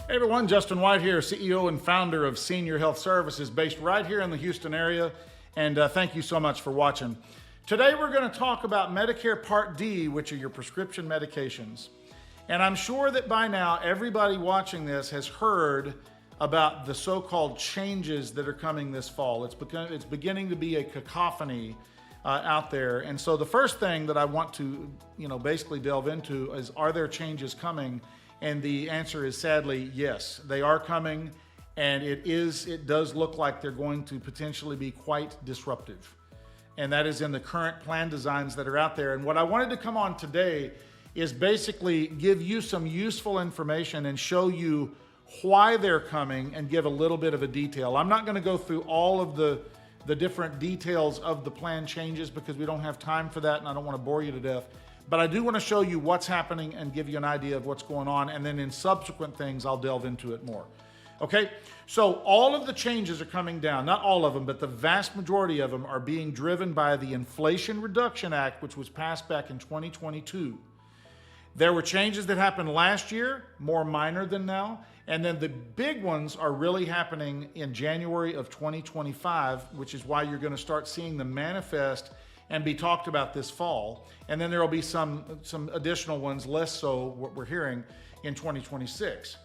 Hey everyone, Justin White here, CEO and founder of Senior Health Services based right here in the Houston area, and thank you so much for watching. Today we're going to talk about Medicare Part D, which are your prescription medications. And I'm sure that by now everybody watching this has heard about the so-called changes that are coming this fall. It's beginning to be a cacophony out there. And so the first thing that I want to basically delve into is, are there changes coming? And the answer is sadly yes, they are coming, and it does look like they're going to potentially be quite disruptive. And that is in the current plan designs that are out there. And what I wanted to come on today is basically give you some useful information and show you why they're coming and give a little bit of a detail. I'm not going to go through all of the different details of the plan changes because we don't have time for that and I don't want to bore you to death. But I do want to show you what's happening and give you an idea of what's going on, and then in subsequent things, I'll delve into it more. Okay, so all of the changes are coming down, not all of them, but the vast majority of them are being driven by the Inflation Reduction Act, which was passed back in 2022. There were changes that happened last year, more minor than now, and then the big ones are really happening in January of 2025, which is why you're going to start seeing them manifest and be talked about this fall. And then there will be some additional ones, less so what we're hearing, in 2026.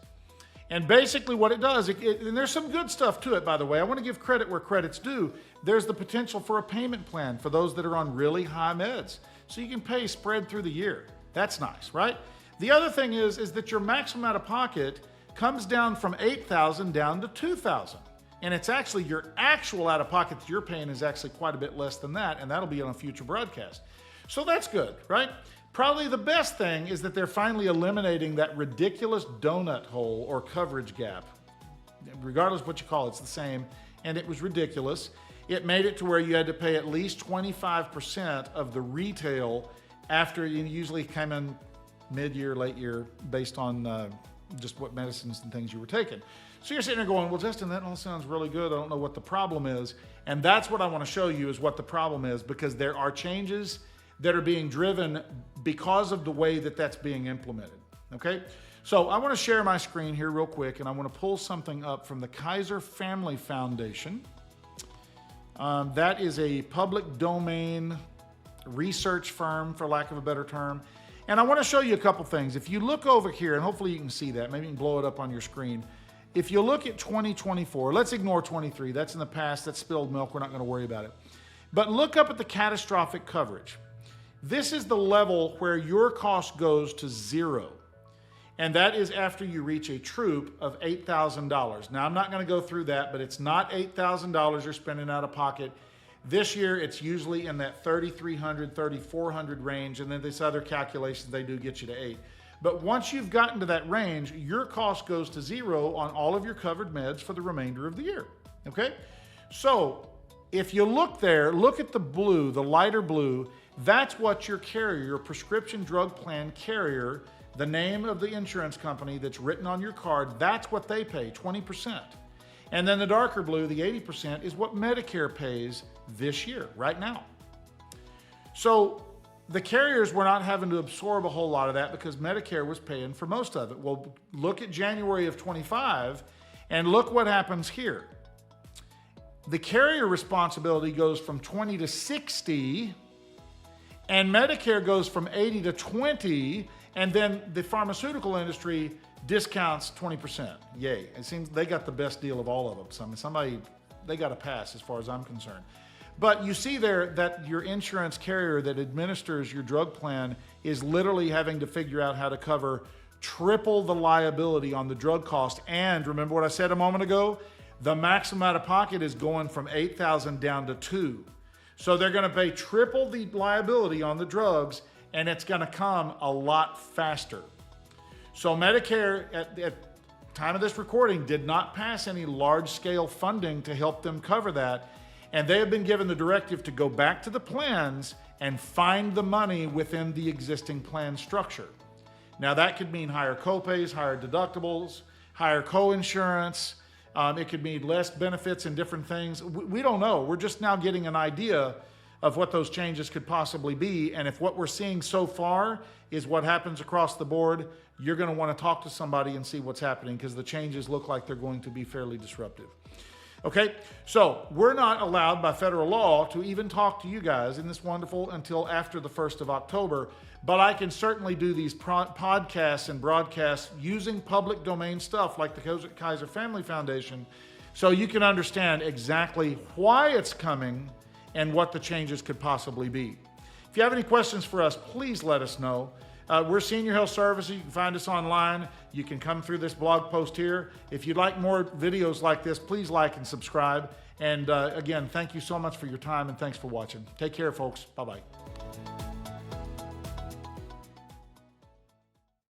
And basically what it does, and there's some good stuff to it, by the way. I want to give credit where credit's due. There's the potential for a payment plan for those that are on really high meds. So you can pay spread through the year. That's nice, right? The other thing is that your maximum out of pocket comes down from $8,000 down to $2,000. And it's actually your actual out-of-pocket that you're paying is actually quite a bit less than that, and that'll be on a future broadcast. So that's good, right? Probably the best thing is that they're finally eliminating that ridiculous donut hole or coverage gap. Regardless of what you call it, it's the same, and it was ridiculous. It made it to where you had to pay at least 25% of the retail after you usually came in mid-year, late year, based on just what medicines and things you were taking. So you're sitting there going, well, Justin, that all sounds really good. I don't know what the problem is. And that's what I want to show you is what the problem is, because there are changes that are being driven because of the way that that's being implemented, okay? So I want to share my screen here real quick, and I want to pull something up from the Kaiser Family Foundation. That is a public domain research firm, for lack of a better term. And I want to show you a couple things. If you look over here, and hopefully you can see that, maybe you can blow it up on your screen. If you look at 2024, let's ignore 23. That's in the past. That's spilled milk. We're not going to worry about it. But look up at the catastrophic coverage. This is the level where your cost goes to zero. And that is after you reach a troop of $8,000. Now, I'm not going to go through that, but it's not $8,000 you're spending out of pocket. This year, it's usually in that $3,300, $3,400 range. And then this other calculations, they do get you to $8,000. But once you've gotten to that range, your cost goes to zero on all of your covered meds for the remainder of the year, okay? So if you look there, look at the blue, the lighter blue, that's what your carrier, your prescription drug plan carrier, the name of the insurance company that's written on your card, that's what they pay, 20%. And then the darker blue, the 80%, is what Medicare pays this year, right now. So the carriers were not having to absorb a whole lot of that because Medicare was paying for most of it. Well, look at January of 25 and look what happens here. The carrier responsibility goes from 20 to 60, and Medicare goes from 80 to 20, and then the pharmaceutical industry discounts 20%. Yay. It seems they got the best deal of all of them. So they got a pass as far as I'm concerned. But you see there that your insurance carrier that administers your drug plan is literally having to figure out how to cover triple the liability on the drug cost. And remember what I said a moment ago? The maximum out of pocket is going from $8,000 down to $2,000. So they're going to pay triple the liability on the drugs, and it's going to come a lot faster. So Medicare, at time of this recording, did not pass any large-scale funding to help them cover that. And they have been given the directive to go back to the plans and find the money within the existing plan structure. Now that could mean higher copays, higher deductibles, higher co-insurance. It could mean less benefits and different things. We don't know. We're just now getting an idea of what those changes could possibly be. And if what we're seeing so far is what happens across the board, you're going to want to talk to somebody and see what's happening, because the changes look like they're going to be fairly disruptive. Okay, so we're not allowed by federal law to even talk to you guys in this wonderful until after the 1st of October, but I can certainly do these podcasts and broadcasts using public domain stuff like the Kaiser Family Foundation, so you can understand exactly why it's coming and what the changes could possibly be. If you have any questions for us, please let us know. We're Senior Health Services. You can find us online. You can come through this blog post here. If you'd like more videos like this, please like and subscribe. And again, thank you so much for your time, and thanks for watching. Take care, folks. Bye-bye.